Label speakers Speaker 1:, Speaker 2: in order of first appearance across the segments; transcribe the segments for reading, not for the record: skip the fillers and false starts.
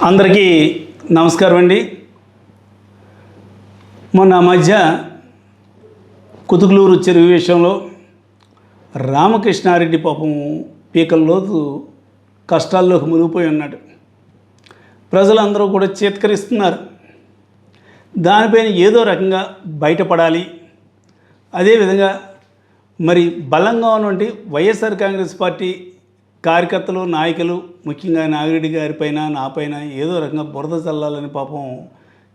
Speaker 1: అందరికీ నమస్కారం అండి. మొన్న మధ్య కుతుకులూరు చెరువు విషయంలో రామకృష్ణారెడ్డి పాపం పీకల్లోతు కష్టాల్లోకి మునిగిపోయి ఉన్నాడు. ప్రజలందరూ కూడా చేత్కరిస్తున్నారు. దానిపైన ఏదో రకంగా బయటపడాలి. అదేవిధంగా మరి బలంగా ఉన్నటువంటి వైఎస్ఆర్ కాంగ్రెస్ పార్టీ కార్యకర్తలు, నాయకులు, ముఖ్యంగా నాగిరెడ్డి గారిపైన, నాపైన ఏదో రకంగా బురద చల్లాలని పాపం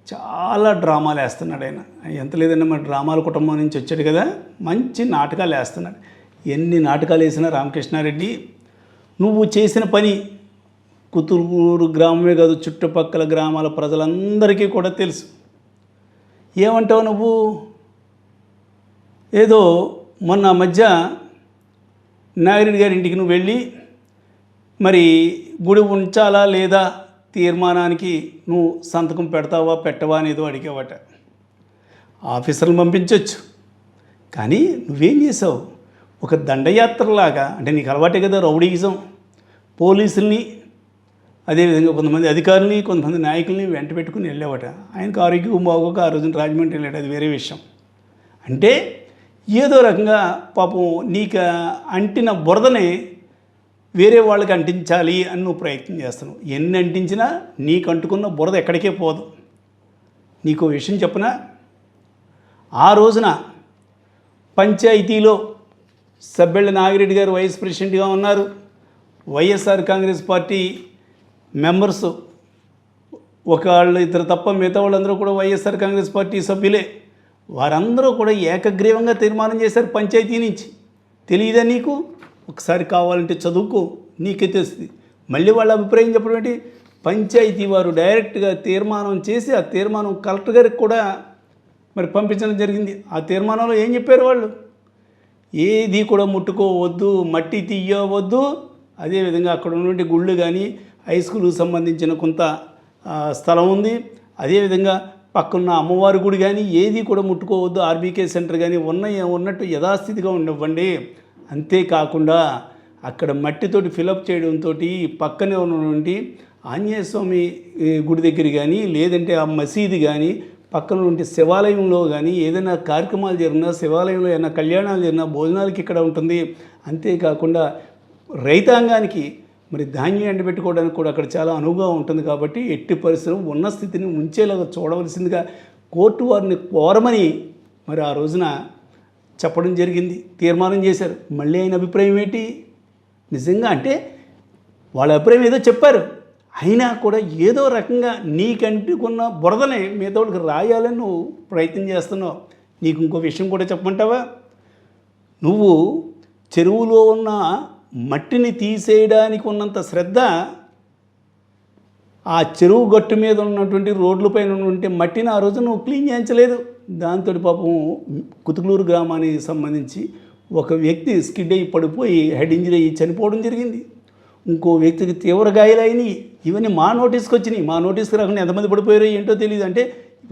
Speaker 1: చాలా డ్రామాలు వేస్తున్నాడు. ఆయన ఎంత లేదన్నా మన డ్రామాల కుటుంబం నుంచి వచ్చాడు కదా, మంచి నాటకాలు వేస్తున్నాడు. ఎన్ని నాటకాలు వేసినా రామకృష్ణారెడ్డి, నువ్వు చేసిన పని కుతురుగూరు గ్రామమే కాదు, చుట్టుపక్కల గ్రామాల ప్రజలందరికీ కూడా తెలుసు. ఏమంటావు నువ్వు? ఏదో మొన్న మధ్య నాగిరెడ్డి గారి ఇంటికి నువ్వు వెళ్ళి మరి గుడి ఉంచాలా లేదా తీర్మానానికి నువ్వు సంతకం పెడతావా పెట్టవా అనేదో అడిగావట. ఆఫీసర్ని పంపించవచ్చు, కానీ నువ్వేం చేసావు? ఒక దండయాత్రలాగా, అంటే నీకు అలవాటే కదా రౌడీయిజం, పోలీసుల్ని అదేవిధంగా కొంతమంది అధికారులని, కొంతమంది నాయకుల్ని వెంట పెట్టుకుని వెళ్ళావట. ఆయనకు ఆరోగ్యం బాగోక ఆ రోజున రాజమండ్రి వెళ్ళాడు, అది వేరే విషయం. అంటే ఏదో రకంగా పాపం నీకు అంటిన బురదని వేరే వాళ్ళకి అంటించాలి అని నువ్వు ప్రయత్నం చేస్తున్నావు. ఎన్ని అంటించినా నీకు అంటుకున్న బురద ఎక్కడికే పోదు. నీకు విషయం చెప్పనా? ఆ రోజున పంచాయతీలో సబ్బెళ్ళ నాగిరెడ్డి గారు వైస్ ప్రెసిడెంట్గా ఉన్నారు. వైఎస్ఆర్ కాంగ్రెస్ పార్టీ మెంబర్స్ ఒకళ్ళు ఇద్దరు తప్ప మిగతా వాళ్ళందరూ కూడా వైఎస్ఆర్ కాంగ్రెస్ పార్టీ సభ్యులే. వారందరూ కూడా ఏకగ్రీవంగా తీర్మానం చేశారు పంచాయతీ నుంచి. తెలియదా నీకు? ఒకసారి కావాలంటే చదువుకో, నీకే తెలుస్తుంది. మళ్ళీ వాళ్ళ అభిప్రాయం చెప్పడం ఏంటి? పంచాయతీ వారు డైరెక్ట్గా తీర్మానం చేసి ఆ తీర్మానం కలెక్టర్ గారికి కూడా మరి పంపించడం జరిగింది. ఆ తీర్మానంలో ఏం చెప్పారు వాళ్ళు? ఏది కూడా ముట్టుకోవద్దు, మట్టి తీయవద్దు, అదేవిధంగా అక్కడ ఉన్నటువంటి గుళ్ళు కానీ హై స్కూల్కి సంబంధించిన కొంత స్థలం ఉంది, అదేవిధంగా పక్కన్న అమ్మవారి గుడి కానీ ఏది కూడా ముట్టుకోవద్దు, ఆర్బీకే సెంటర్ కానీ ఉన్నట్టు యథాస్థితిగా ఉండవ్వండి. అంతేకాకుండా అక్కడ మట్టితోటి ఫిలప్ చేయడంతో పక్కనే ఉన్నటువంటి ఆంజనేయ స్వామి గుడి దగ్గర కానీ, లేదంటే ఆ మసీదు కానీ, పక్కన ఉంటే శివాలయంలో కానీ ఏదైనా కార్యక్రమాలు జరిగినా, శివాలయంలో ఏదైనా కళ్యాణాలు జరిగినా భోజనాలకి ఇక్కడ ఉంటుంది. అంతేకాకుండా రైతాంగానికి మరి ధాన్యం ఎండబెట్టుకోవడానికి కూడా అక్కడ చాలా అనువుగా ఉంటుంది. కాబట్టి ఎట్టి పరిస్థితులు ఉన్న స్థితిని ఉంచేలాగా చూడవలసిందిగా కోర్టు వారిని కోరమని మరి ఆ రోజున చెప్పడం జరిగింది, తీర్మానం చేశారు. మళ్ళీ ఆయన అభిప్రాయం ఏంటి? నిజంగా అంటే వాళ్ళ అభిప్రాయం ఏదో చెప్పారు, అయినా కూడా ఏదో రకంగా నీకంటుకున్న బురదనే మిగతా వాళ్ళకి రాయాలని నువ్వు ప్రయత్నం చేస్తున్నావు. నీకు ఇంకో విషయం కూడా చెప్పమంటావా? నువ్వు చెరువులో ఉన్న మట్టిని తీసేయడానికి ఉన్నంత శ్రద్ధ ఆ చెరువు గట్టు మీద ఉన్నటువంటి రోడ్లపైన ఉన్నటువంటి మట్టిని ఆ రోజు నువ్వు క్లీన్ చేయించలేదు. దాంతో పాపం కుతుకులూరు గ్రామానికి సంబంధించి ఒక వ్యక్తి స్కిడ్ అయ్యి పడిపోయి హెడ్ ఇంజరీ అయ్యి చనిపోవడం జరిగింది. ఇంకో వ్యక్తికి తీవ్ర గాయాలైనవి. ఇవన్నీ మా నోటీస్కి వచ్చినాయి. మా నోటీస్కి రాకుండా ఎంతమంది పడిపోయారో ఏంటో తెలియదు. అంటే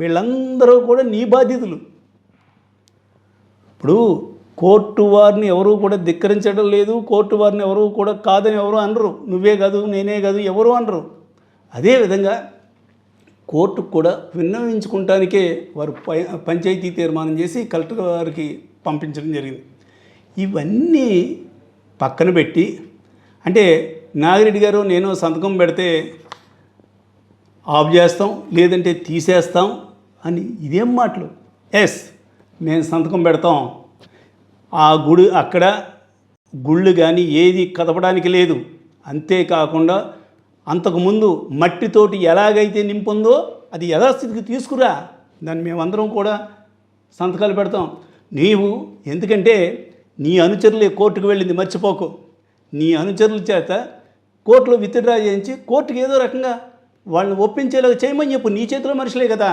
Speaker 1: వీళ్ళందరూ కూడా నీ బాధ్యతలు. ఇప్పుడు కోర్టు వారిని ఎవరూ కూడా ధిక్కరించడం లేదు, కోర్టు వారిని ఎవరు కూడా కాదని ఎవరు అనరు. నువ్వే కాదు, నేనే కాదు, ఎవరు అనరు. అదేవిధంగా కోర్టుకు కూడా విన్నవించుకుంటానికే వారు పంచాయతీ తీర్మానం చేసి కలెక్టర్ గారికి పంపించడం జరిగింది. ఇవన్నీ పక్కన పెట్టి, అంటే నాగిరెడ్డి గారు నేను సంతకం పెడితే ఆఫ్ చేస్తాం, లేదంటే తీసేస్తాం అని ఇదేం మాటలు? ఎస్, మేము సంతకం పెడతాం. ఆ గుడి అక్కడ గుళ్ళు కానీ ఏది కదపడానికి లేదు. అంతేకాకుండా అంతకుముందు మట్టితోటి ఎలాగైతే నింపుందో అది యథాస్థితికి తీసుకురా, దాన్ని మేమందరం కూడా సంతకాలు పెడతాం. నీవు ఎందుకంటే నీ అనుచరులే కోర్టుకు వెళ్ళింది, మర్చిపోకు. నీ అనుచరుల చేత కోర్టులో విత్డ్రా చేయించి కోర్టుకు ఏదో రకంగా వాళ్ళని ఒప్పించేలాగా చేయమని చెప్పు. నీ చేతిలో మనుషులే కదా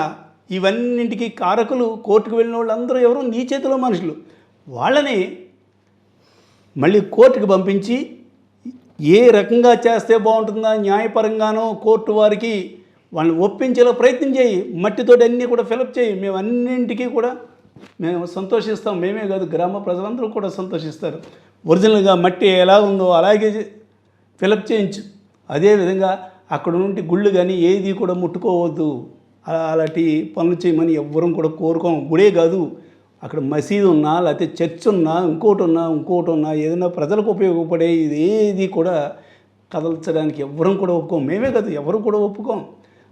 Speaker 1: ఇవన్నింటికి కారకులు. కోర్టుకు వెళ్ళిన వాళ్ళందరూ ఎవరు? నీ చేతిలో మనుషులు. వాళ్ళని మళ్ళీ కోర్టుకు పంపించి ఏ రకంగా చేస్తే బాగుంటుందా న్యాయపరంగానో కోర్టు వారికి వాళ్ళని ఒప్పించేలా ప్రయత్నం చేయి. మట్టితోటి అన్నీ కూడా ఫిలప్ చేయి. మేము అన్నింటికీ కూడా మేము సంతోషిస్తాం. మేమే కాదు, గ్రామ ప్రజలందరూ కూడా సంతోషిస్తారు. ఒరిజినల్గా మట్టి ఎలా ఉందో అలాగే ఫిలప్ చేయించు. అదేవిధంగా అక్కడ నుండి గుళ్ళు కానీ ఏది కూడా ముట్టుకోవద్దు, అలాంటి పనులు చేయమని ఎవ్వరూ కూడా కోరుకోం. గుడే కాదు, అక్కడ మసీదు ఉన్నా లేకపోతే చర్చ్ ఉన్నా ఇంకోటి ఉన్నా ఏదైనా ప్రజలకు ఉపయోగపడే ఇది ఏది కూడా కదల్చడానికి ఎవ్వరూ కూడా ఒప్పుకోం. మేమే కాదు, ఎవరు కూడా ఒప్పుకోం.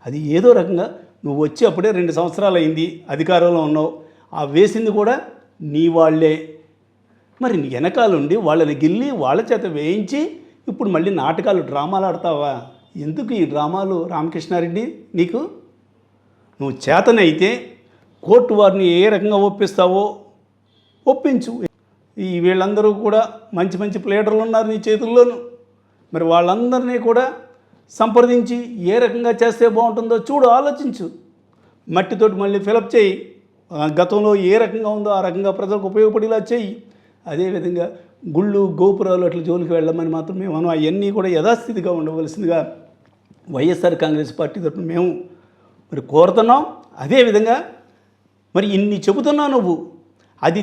Speaker 1: అది ఏదో రకంగా నువ్వు వచ్చి అప్పుడే 2 సంవత్సరాలు అయింది, అధికారంలో ఉన్నావు, ఆ వేసింది కూడా నీ వాళ్ళే. మరి వెనకాలండి వాళ్ళని గిల్లి వాళ్ళ చేత వేయించి ఇప్పుడు మళ్ళీ నాటకాలు డ్రామాలు ఆడతావా? ఎందుకు ఈ డ్రామాలు రామకృష్ణారెడ్డి? నీకు నువ్వు చేతనైతే కోర్టు వారిని ఏ రకంగా ఒప్పిస్తావో ఒప్పించు. ఈ వీళ్ళందరూ కూడా మంచి మంచి ప్లేడర్లు ఉన్నారు నీ చేతుల్లోనూ. మరి వాళ్ళందరినీ కూడా సంప్రదించి ఏ రకంగా చేస్తే బాగుంటుందో చూడు, ఆలోచించు. మట్టితోటి మళ్ళీ ఫిలప్ చేయి. గతంలో ఏ రకంగా ఉందో ఆ రకంగా ప్రజలకు ఉపయోగపడేలా చేయి. అదేవిధంగా గుళ్ళు గోపురాలు అట్లా జోలికి వెళ్ళమని మాత్రం మేము అవన్నీ కూడా యథాస్థితిగా ఉండవలసిందిగా వైఎస్ఆర్ కాంగ్రెస్ పార్టీ తరఫున మేము మరి కోరుతున్నాం. అదేవిధంగా మరి ఇన్ని చెబుతున్నావు నువ్వు, అది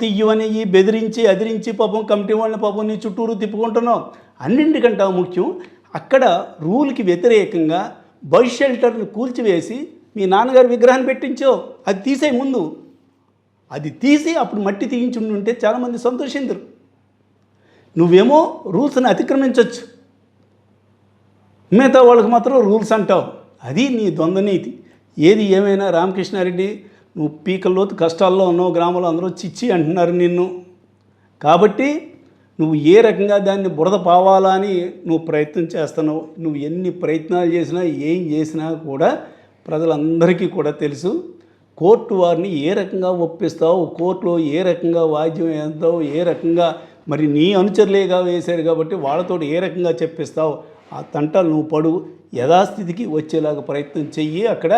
Speaker 1: తీయమని బెదిరించి అదిరించి పాపం కమిటీ వాళ్ళని పాపం నీ చుట్టూరు తిప్పుకుంటున్నావు. అన్నింటికంటే ముఖ్యం, అక్కడ రూల్కి వ్యతిరేకంగా బాయ్స్ షెల్టర్ని కూల్చివేసి మీ నాన్నగారి విగ్రహాన్ని పెట్టించావు. అది తీసే ముందు అది తీసి అప్పుడు మట్టి తీయించుంటే చాలామంది సంతోషించరు. నువ్వేమో రూల్స్ని అతిక్రమించవచ్చు, మిగతా వాళ్ళకి మాత్రం రూల్స్ అంటావు. అది నీ ద్వంద్వనీతి. ఏది ఏమైనా రామకృష్ణారెడ్డి, నువ్వు పీకల్లోతు కష్టాల్లో ఉన్నావు, గ్రామంలో అందరూ చిచ్చి అంటున్నారు నిన్ను. కాబట్టి నువ్వు ఏ రకంగా దాన్ని బురద పావాలా అని నువ్వు ప్రయత్నం చేస్తున్నావు. నువ్వు ఎన్ని ప్రయత్నాలు చేసినా ఏం చేసినా కూడా ప్రజలందరికీ కూడా తెలుసు. కోర్టు వారిని ఏ రకంగా ఒప్పిస్తావు, కోర్టులో ఏ రకంగా వాద్యం వేస్తావు, ఏ రకంగా మరి నీ అనుచరులేగా వేశారు కాబట్టి వాళ్ళతో ఏ రకంగా చెప్పిస్తావు. ఆ తంటాలు నువ్వు పడు, యథాస్థితికి వచ్చేలాగా ప్రయత్నం చెయ్యి. అక్కడ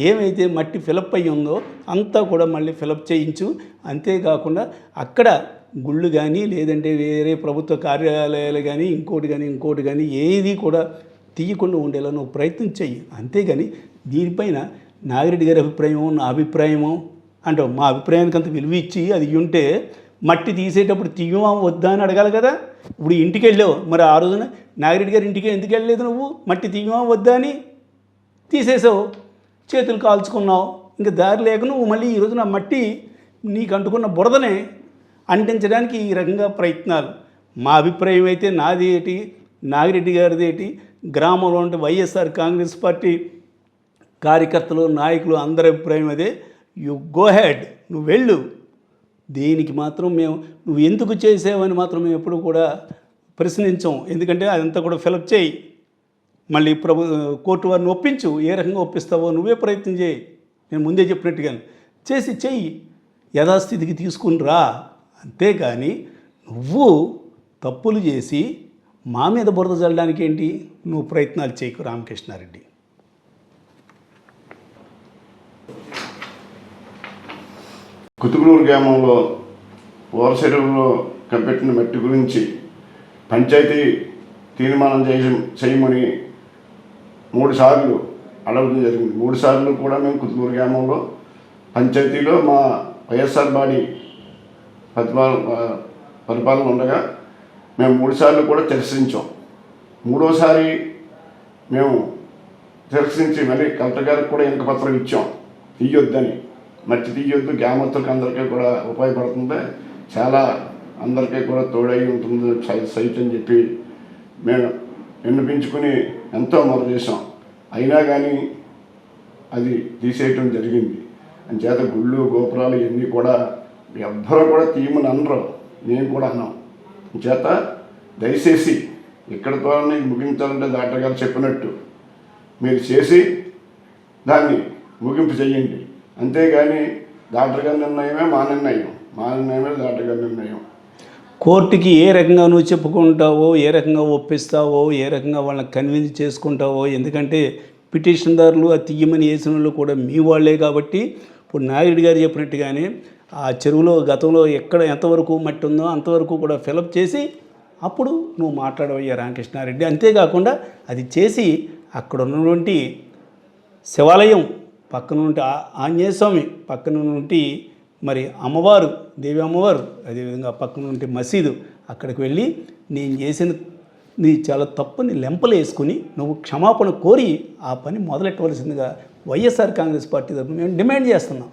Speaker 1: ఏమైతే మట్టి ఫిలప్ అయ్యి ఉందో అంతా కూడా మళ్ళీ ఫిలప్ చేయించు. అంతేకాకుండా అక్కడ గుళ్ళు కానీ లేదంటే వేరే ప్రభుత్వ కార్యాలయాలు కానీ ఇంకోటి కానీ ఏది కూడా తీయకుండా ఉండేలా నువ్వు ప్రయత్నం చెయ్యి. అంతేగాని దీనిపైన నాగిరెడ్డి గారి అభిప్రాయమో నా అభిప్రాయమో అంటావు. మా అభిప్రాయానికి అంత విలువ ఇచ్చి అది ఉంటే మట్టి తీసేటప్పుడు తీయమా వద్దా అని అడగాలి కదా. ఇప్పుడు ఇంటికి వెళ్ళావు, మరి ఆ రోజున నాగిరెడ్డి గారి ఇంటికి ఎందుకు వెళ్ళలేదు నువ్వు? మట్టి తీయమా వద్దా అని తీసేసావు, చేతులు కాల్చుకున్నావు. ఇంకా దారి లేక నువ్వు మళ్ళీ ఈ రోజున మట్టి నీకు అంటుకున్న బురదనే అంటించడానికి ఈ రకంగా ప్రయత్నాలు. మా అభిప్రాయం అయితే నాది ఏంటి, నాగిరెడ్డి గారిది ఏంటి, గ్రామంలో ఉంటే వైఎస్ఆర్ కాంగ్రెస్ పార్టీ కార్యకర్తలు నాయకులు అందరి అభిప్రాయం అదే. యు గో హెడ్, నువ్వు వెళ్ళు. దీనికి మాత్రం మేము నువ్వు ఎందుకు చేసావని మాత్రం మేము ఎప్పుడు కూడా ప్రశ్నించాం. ఎందుకంటే అదంతా కూడా ఫిలప్ చేయి, మళ్ళీ కోర్టు వారిని ఒప్పించు. ఏ రకంగా ఒప్పిస్తావో నువ్వే ప్రయత్నం చేయి. నేను ముందే చెప్పినట్టుగా చెయ్యి, యథాస్థితికి తీసుకుని రా. అంతేకాని నువ్వు తప్పులు చేసి మా మీద బురద చల్లడానికి ఏంటి? నువ్వు ప్రయత్నాలు చేయకు రామకృష్ణారెడ్డి.
Speaker 2: కుతుకులూరు గ్రామంలో ఓరసెరువులో కప్పెట్టిన మట్టి గురించి పంచాయతీ తీర్మానం చేయమని 3 సార్లు అడగడం జరిగింది. 3 సార్లు కూడా మేము కుతుకులూరు గ్రామంలో పంచాయతీలో మా వైఎస్ఆర్ బాడీ పరిపాలన ఉండగా మేము 3 సార్లు కూడా తిరస్కరించాం. 3వసారి మేము తిరస్కరించి మళ్ళీ కలెక్టర్ గారికి కూడా ఇంక పత్రం ఇచ్చాం, తీయొద్దని. మట్టి తీయొద్దు, గ్రామస్తులకు అందరికీ కూడా ఉపయోగపడుతుంది, చాలా అందరికీ కూడా తోడై ఉంటుంది సైట్ అని చెప్పి మేము విన్నపించుకుని ఎంతో మొదలు చేసాం. అయినా కానీ అది తీసేయటం జరిగింది. అంచేత గుళ్ళు గోపురాలు ఇవన్నీ కూడా ఎవ్వరూ కూడా తీయమని అనరు, మేము కూడా అన్నాం. చేత దయచేసి ఇక్కడితో ముగించాలంటే డాక్టర్ గారు చెప్పినట్టు మీరు చేసి దాన్ని ముగింపు చెయ్యండి. అంతేగాని డాక్టర్ గారి నిర్ణయమే మా నిర్ణయమే డాక్టర్ గారి నిర్ణయం.
Speaker 1: కోర్టుకి ఏ రకంగా నువ్వు చెప్పుకుంటావో, ఏ రకంగా ఒప్పిస్తావో, ఏ రకంగా వాళ్ళని కన్విన్స్ చేసుకుంటావో. ఎందుకంటే పిటిషన్దారులు ఆ తీయమని వేసిన వాళ్ళు కూడా మీ వాళ్ళే. కాబట్టి ఇప్పుడు నాయుడు గారు చెప్పినట్టుగానే ఆ చెరువులో గతంలో ఎక్కడ ఎంతవరకు మట్టి ఉందో అంతవరకు కూడా ఫిలప్ చేసి అప్పుడు నువ్వు మాట్లాడవయ్యా రామకృష్ణారెడ్డి. అంతేకాకుండా అది చేసి అక్కడ ఉన్నటువంటి శివాలయం పక్కన నుండి ఆంజనేయ స్వామి పక్కన నుండి మరి అమ్మవారు, దేవి అమ్మవారు, అదేవిధంగా పక్కన నుండి మసీదు, అక్కడికి వెళ్ళి నేను చేసిన నీ చాలా తప్పుని లెంపలు వేసుకుని నువ్వు క్షమాపణ కోరి ఆ పని మొదలెట్టవలసిందిగా వైఎస్ఆర్ కాంగ్రెస్ పార్టీ తరఫున మేము డిమాండ్ చేస్తున్నాం.